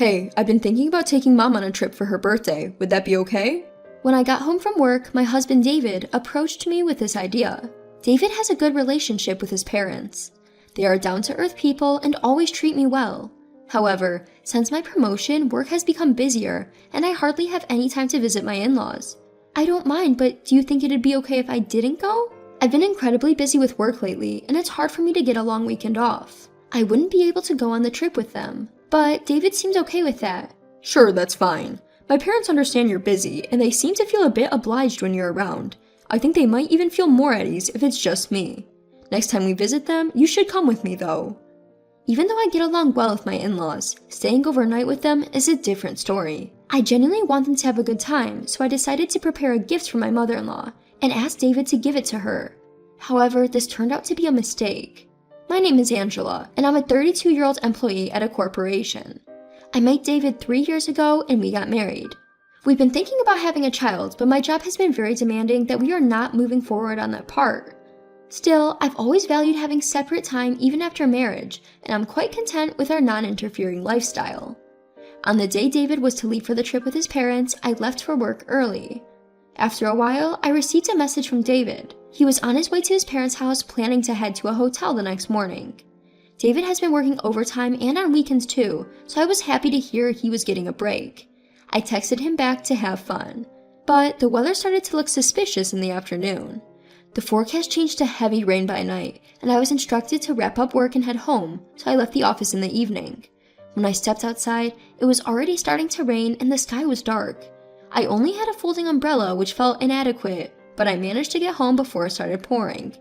Hey, I've been thinking about taking Mom on a trip for her birthday. Would that be okay? When I got home from work, my husband David approached me with this idea. David has a good relationship with his parents. They are down-to-earth people and always treat me well. However, since my promotion, work has become busier, and I hardly have any time to visit my in-laws. I don't mind, but do you think it'd be okay if I didn't go? I've been incredibly busy with work lately, and it's hard for me to get a long weekend off. I wouldn't be able to go on the trip with them, but David seems okay with that. Sure, that's fine. My parents understand you're busy, and they seem to feel a bit obliged when you're around. I think they might even feel more at ease if it's just me. Next time we visit them, you should come with me though. Even though I get along well with my in-laws, staying overnight with them is a different story. I genuinely want them to have a good time, so I decided to prepare a gift for my mother-in-law and asked David to give it to her. However, this turned out to be a mistake. My name is Angela, and I'm a 32-year-old employee at a corporation. I met David 3 years ago, and we got married. We've been thinking about having a child, but my job has been very demanding that we are not moving forward on that part. Still, I've always valued having separate time even after marriage, and I'm quite content with our non-interfering lifestyle. On the day David was to leave for the trip with his parents, I left for work early. After a while, I received a message from David. He was on his way to his parents' house planning to head to a hotel the next morning. David has been working overtime and on weekends too, so I was happy to hear he was getting a break. I texted him back to have fun, but the weather started to look suspicious in the afternoon. The forecast changed to heavy rain by night, and I was instructed to wrap up work and head home, so I left the office in the evening. When I stepped outside, it was already starting to rain and the sky was dark. I only had a folding umbrella, which felt inadequate, but I managed to get home before it started pouring.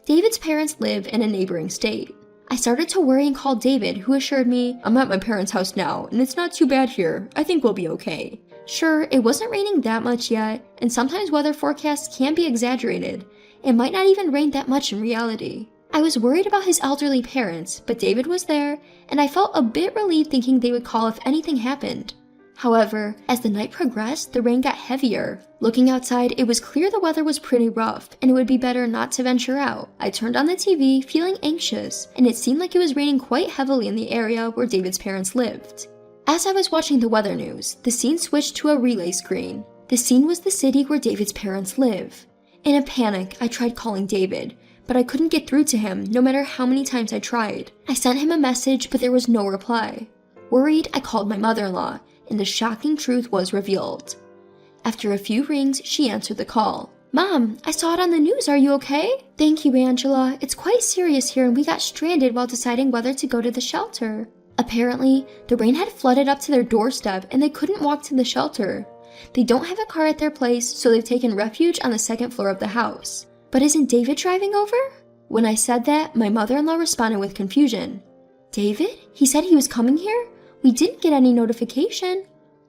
David's parents live in a neighboring state. I started to worry and called David, who assured me, I'm at my parents' house now, and it's not too bad here. I think we'll be okay. Sure, it wasn't raining that much yet, and sometimes weather forecasts can be exaggerated. It might not even rain that much in reality. I was worried about his elderly parents, but David was there, and I felt a bit relieved thinking they would call if anything happened. However, as the night progressed, the rain got heavier. Looking outside, it was clear the weather was pretty rough, and it would be better not to venture out. I turned on the TV, feeling anxious, and it seemed like it was raining quite heavily in the area where David's parents lived. As I was watching the weather news, the scene switched to a relay screen. The scene was the city where David's parents live. In a panic, I tried calling David, but I couldn't get through to him no matter how many times I tried. I sent him a message, but there was no reply. Worried, I called my mother-in-law, and the shocking truth was revealed. After a few rings, she answered the call. Mom, I saw it on the news. Are you okay? Thank you, Angela. It's quite serious here, and we got stranded while deciding whether to go to the shelter. Apparently, the rain had flooded up to their doorstep, and they couldn't walk to the shelter. They don't have a car at their place, so they've taken refuge on the second floor of the house. But isn't David driving over? When I said that, my mother-in-law responded with confusion. David? He said he was coming here? We didn't get any notification.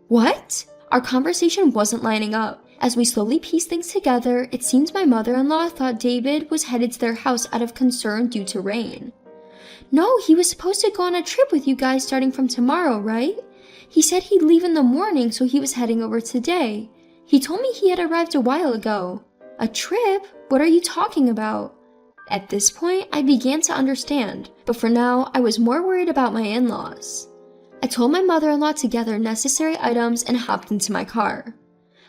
What? Our conversation wasn't lining up. As we slowly pieced things together, it seems my mother-in-law thought David was headed to their house out of concern due to rain. No, he was supposed to go on a trip with you guys starting from tomorrow, right? He said he'd leave in the morning, so he was heading over today. He told me he had arrived a while ago. A trip? What are you talking about? At this point, I began to understand, but for now, I was more worried about my in-laws. I told my mother-in-law to gather necessary items and hopped into my car.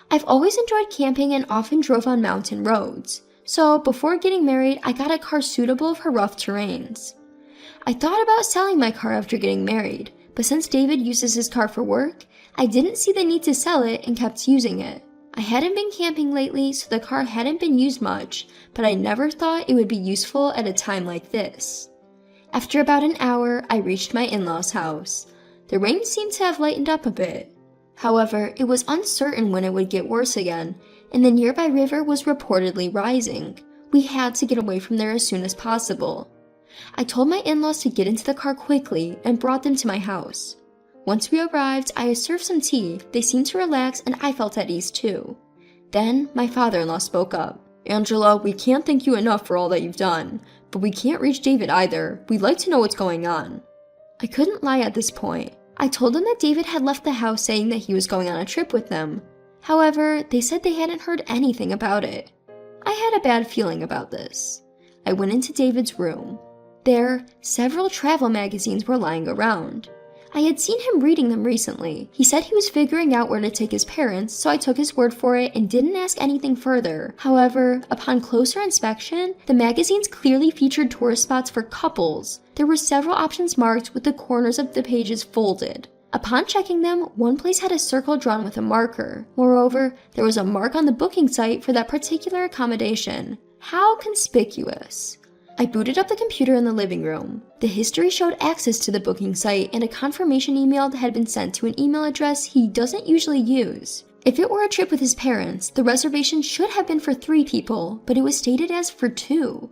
I've always enjoyed camping and often drove on mountain roads, so before getting married, I got a car suitable for rough terrains. I thought about selling my car after getting married, but since David uses his car for work, I didn't see the need to sell it and kept using it. I hadn't been camping lately, so the car hadn't been used much, but I never thought it would be useful at a time like this. After about an hour, I reached my in-laws' house. The rain seemed to have lightened up a bit. However, it was uncertain when it would get worse again, and the nearby river was reportedly rising. We had to get away from there as soon as possible. I told my in-laws to get into the car quickly and brought them to my house. Once we arrived, I served some tea. They seemed to relax, and I felt at ease too. Then, my father-in-law spoke up. Angela, we can't thank you enough for all that you've done, but we can't reach David either. We'd like to know what's going on. I couldn't lie at this point. I told them that David had left the house saying that he was going on a trip with them. However, they said they hadn't heard anything about it. I had a bad feeling about this. I went into David's room. There, several travel magazines were lying around. I had seen him reading them recently. He said he was figuring out where to take his parents, so I took his word for it and didn't ask anything further. However, upon closer inspection, the magazines clearly featured tourist spots for couples. There were several options marked with the corners of the pages folded. Upon checking them, one place had a circle drawn with a marker. Moreover, there was a mark on the booking site for that particular accommodation. How conspicuous. I booted up the computer in the living room. The history showed access to the booking site and a confirmation email that had been sent to an email address he doesn't usually use. If it were a trip with his parents, the reservation should have been for 3 people, but it was stated as for 2.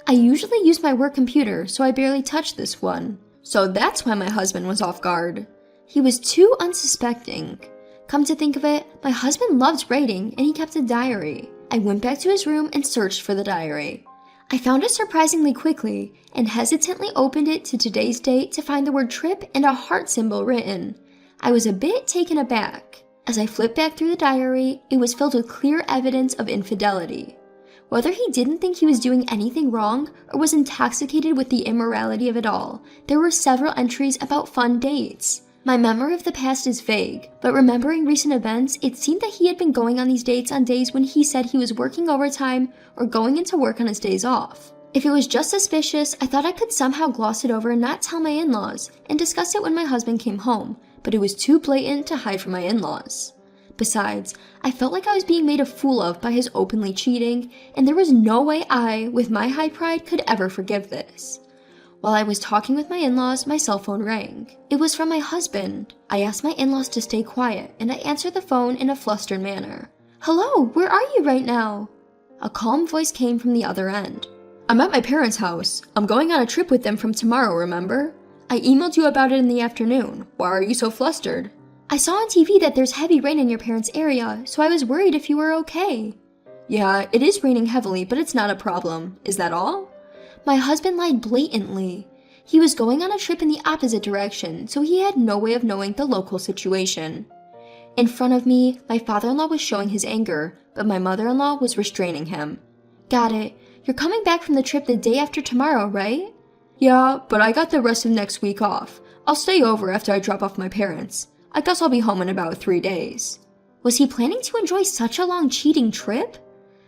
I usually use my work computer, so I barely touched this one. So that's why my husband was off guard. He was too unsuspecting. Come to think of it, my husband loved writing and he kept a diary. I went back to his room and searched for the diary. I found it surprisingly quickly and hesitantly opened it to today's date to find the word trip and a heart symbol written. I was a bit taken aback. As I flipped back through the diary, it was filled with clear evidence of infidelity. Whether he didn't think he was doing anything wrong or was intoxicated with the immorality of it all, there were several entries about fun dates. My memory of the past is vague, but remembering recent events, it seemed that he had been going on these dates on days when he said he was working overtime or going into work on his days off. If it was just suspicious, I thought I could somehow gloss it over and not tell my in-laws, and discuss it when my husband came home, but it was too blatant to hide from my in-laws. Besides, I felt like I was being made a fool of by his openly cheating, and there was no way I, with my high pride, could ever forgive this. While I was talking with my in-laws, my cell phone rang. It was from my husband. I asked my in-laws to stay quiet, and I answered the phone in a flustered manner. "Hello, where are you right now?" A calm voice came from the other end. "I'm at my parents' house. I'm going on a trip with them from tomorrow, remember? I emailed you about it in the afternoon. Why are you so flustered?" "I saw on TV that there's heavy rain in your parents' area, so I was worried if you were okay." "Yeah, it is raining heavily, but it's not a problem. Is that all?" My husband lied blatantly. He was going on a trip in the opposite direction, so he had no way of knowing the local situation. In front of me, my father-in-law was showing his anger, but my mother-in-law was restraining him. "Got it. You're coming back from the trip the day after tomorrow, right?" "Yeah, but I got the rest of next week off. I'll stay over after I drop off my parents. I guess I'll be home in about 3 days. Was he planning to enjoy such a long cheating trip?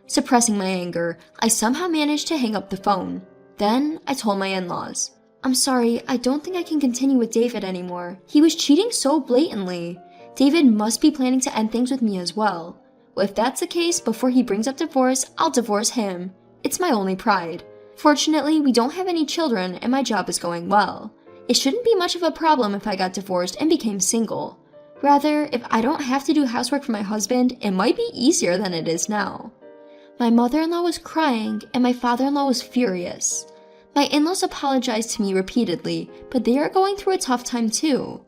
Suppressing my anger, I somehow managed to hang up the phone. Then I told my in-laws, "I'm sorry, I don't think I can continue with David anymore. He was cheating so blatantly. David must be planning to end things with me as well. Well, if that's the case, before he brings up divorce, I'll divorce him. It's my only pride. Fortunately, we don't have any children and my job is going well. It shouldn't be much of a problem if I got divorced and became single. Rather, if I don't have to do housework for my husband, it might be easier than it is now." My mother-in-law was crying and my father-in-law was furious. My in-laws apologized to me repeatedly, but they are going through a tough time too.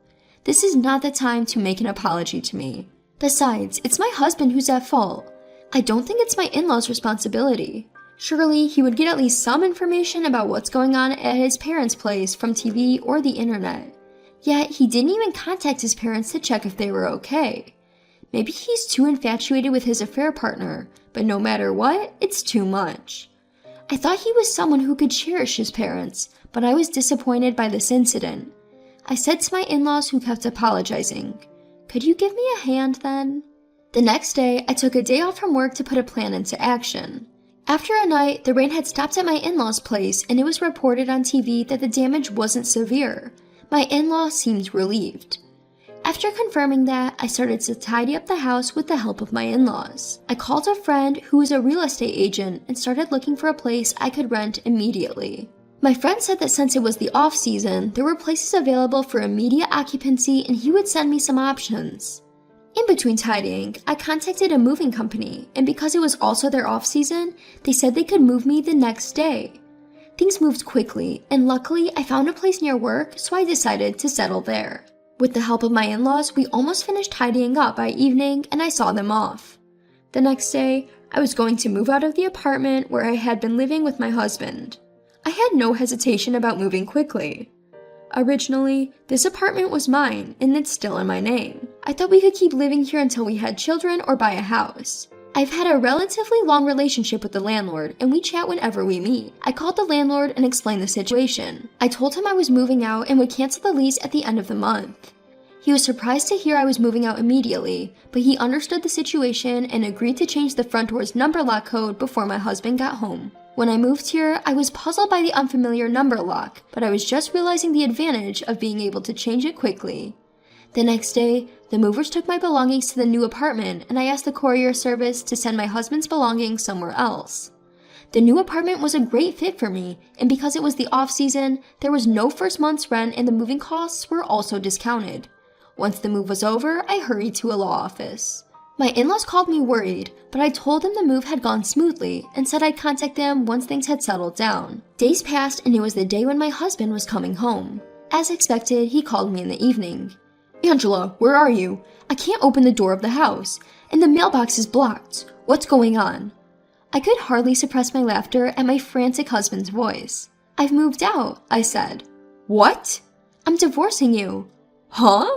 This is not the time to make an apology to me. Besides, it's my husband who's at fault. I don't think it's my in-laws' responsibility. Surely he would get at least some information about what's going on at his parents' place from TV or the internet. Yet he didn't even contact his parents to check if they were okay. Maybe he's too infatuated with his affair partner, but no matter what, it's too much. I thought he was someone who could cherish his parents, but I was disappointed by this incident. I said to my in-laws who kept apologizing, "Could you give me a hand then?" The next day, I took a day off from work to put a plan into action. After a night, the rain had stopped at my in-laws' place and it was reported on TV that the damage wasn't severe. My in-law seemed relieved. After confirming that, I started to tidy up the house with the help of my in-laws. I called a friend who was a real estate agent and started looking for a place I could rent immediately. My friend said that since it was the off-season, there were places available for immediate occupancy and he would send me some options. In between tidying, I contacted a moving company, and because it was also their off-season, they said they could move me the next day. Things moved quickly, and luckily I found a place near work, so I decided to settle there. With the help of my in-laws, we almost finished tidying up by evening and I saw them off. The next day, I was going to move out of the apartment where I had been living with my husband. I had no hesitation about moving quickly. Originally, this apartment was mine and it's still in my name. I thought we could keep living here until we had children or buy a house. I've had a relatively long relationship with the landlord, and we chat whenever we meet. I called the landlord and explained the situation. I told him I was moving out and would cancel the lease at the end of the month. He was surprised to hear I was moving out immediately, but he understood the situation and agreed to change the front door's number lock code before my husband got home. When I moved here, I was puzzled by the unfamiliar number lock, but I was just realizing the advantage of being able to change it quickly. The next day, the movers took my belongings to the new apartment, and I asked the courier service to send my husband's belongings somewhere else. The new apartment was a great fit for me, and because it was the off-season, there was no first month's rent and the moving costs were also discounted. Once the move was over, I hurried to a law office. My in-laws called me worried, but I told them the move had gone smoothly and said I'd contact them once things had settled down. Days passed and it was the day when my husband was coming home. As expected, he called me in the evening. Angela, where are you? I can't open the door of the house, and the mailbox is blocked. What's going on? I could hardly suppress my laughter at my frantic husband's voice. I've moved out, I said. What? I'm divorcing you. Huh?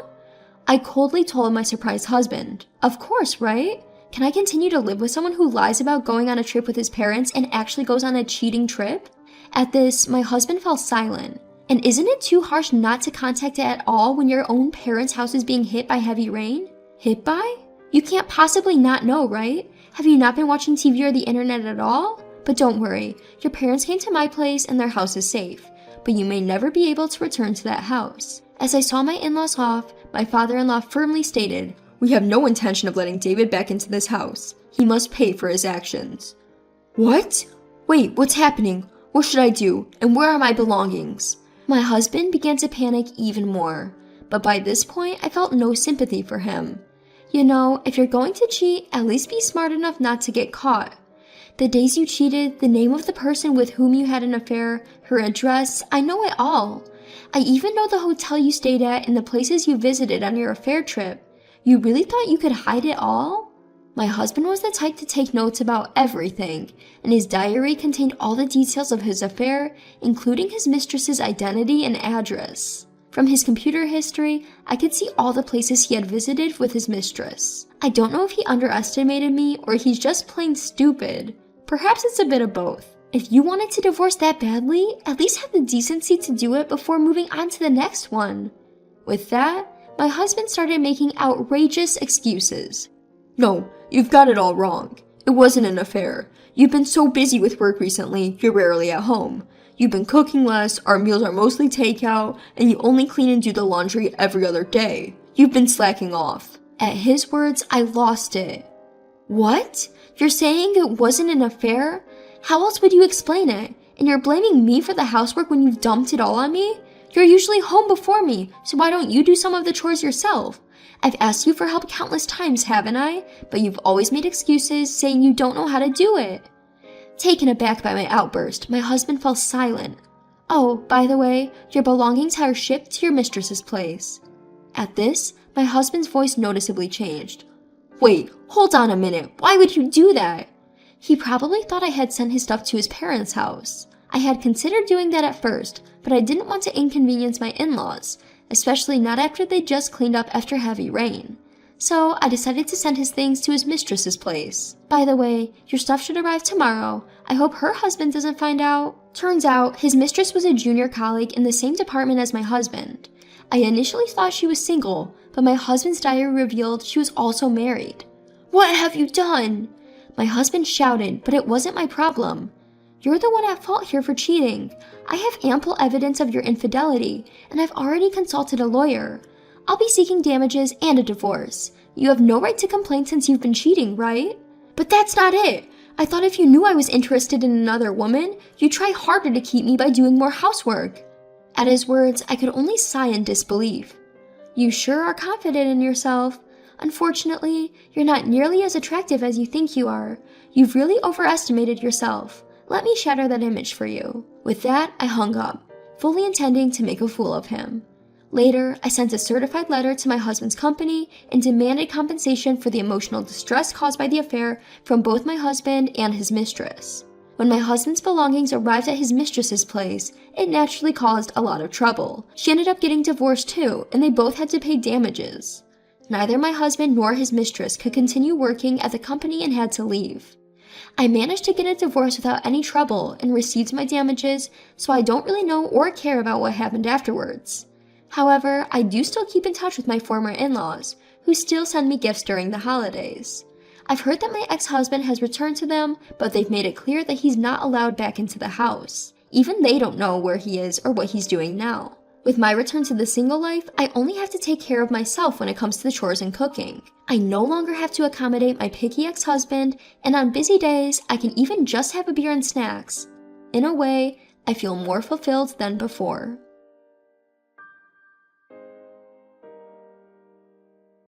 I coldly told my surprised husband. Of course, right? Can I continue to live with someone who lies about going on a trip with his parents and actually goes on a cheating trip? At this, my husband fell silent. And isn't it too harsh not to contact it at all when your own parents' house is being hit by heavy rain? Hit by? You can't possibly not know, right? Have you not been watching TV or the internet at all? But don't worry, your parents came to my place and their house is safe. But you may never be able to return to that house. As I saw my in-laws off, my father-in-law firmly stated, "We have no intention of letting David back into this house. He must pay for his actions." What? Wait, what's happening? What should I do? And where are my belongings? My husband began to panic even more, but by this point I felt no sympathy for him. You know, if you're going to cheat, at least be smart enough not to get caught. The days you cheated, the name of the person with whom you had an affair, her address, I know it all. I even know the hotel you stayed at and the places you visited on your affair trip. You really thought you could hide it all? My husband was the type to take notes about everything, and his diary contained all the details of his affair, including his mistress's identity and address. From his computer history, I could see all the places he had visited with his mistress. I don't know if he underestimated me or he's just plain stupid. Perhaps it's a bit of both. If you wanted to divorce that badly, at least have the decency to do it before moving on to the next one. With that, my husband started making outrageous excuses. No, you've got it all wrong. It wasn't an affair. You've been so busy with work recently, you're rarely at home. You've been cooking less, our meals are mostly takeout, and you only clean and do the laundry every other day. You've been slacking off. At his words, I lost it. What? You're saying it wasn't an affair? How else would you explain it? And you're blaming me for the housework when you've dumped it all on me? You're usually home before me, so why don't you do some of the chores yourself? I've asked you for help countless times, haven't I? But you've always made excuses, saying you don't know how to do it. Taken aback by my outburst, my husband fell silent. Oh, by the way, your belongings are shipped to your mistress's place. At this, my husband's voice noticeably changed. Wait, hold on a minute. Why would you do that? He probably thought I had sent his stuff to his parents' house. I had considered doing that at first, but I didn't want to inconvenience my in-laws, especially not after they'd just cleaned up after heavy rain. So I decided to send his things to his mistress's place. By the way, your stuff should arrive tomorrow. I hope her husband doesn't find out. Turns out, his mistress was a junior colleague in the same department as my husband. I initially thought she was single, but my husband's diary revealed she was also married. What have you done? My husband shouted, but it wasn't my problem. You're the one at fault here for cheating. I have ample evidence of your infidelity, and I've already consulted a lawyer. I'll be seeking damages and a divorce. You have no right to complain since you've been cheating, right? But that's not it. I thought if you knew I was interested in another woman, you'd try harder to keep me by doing more housework. At his words, I could only sigh in disbelief. You sure are confident in yourself. Unfortunately, you're not nearly as attractive as you think you are. You've really overestimated yourself. Let me shatter that image for you. With that, I hung up, fully intending to make a fool of him. Later, I sent a certified letter to my husband's company and demanded compensation for the emotional distress caused by the affair from both my husband and his mistress. When my husband's belongings arrived at his mistress's place, it naturally caused a lot of trouble. She ended up getting divorced too, and they both had to pay damages. Neither my husband nor his mistress could continue working at the company and had to leave. I managed to get a divorce without any trouble and received my damages, so I don't really know or care about what happened afterwards. However, I do still keep in touch with my former in-laws, who still send me gifts during the holidays. I've heard that my ex-husband has returned to them, but they've made it clear that he's not allowed back into the house. Even they don't know where he is or what he's doing now. With my return to the single life, I only have to take care of myself when it comes to the chores and cooking. I no longer have to accommodate my picky ex-husband, and on busy days, I can even just have a beer and snacks. In a way, I feel more fulfilled than before.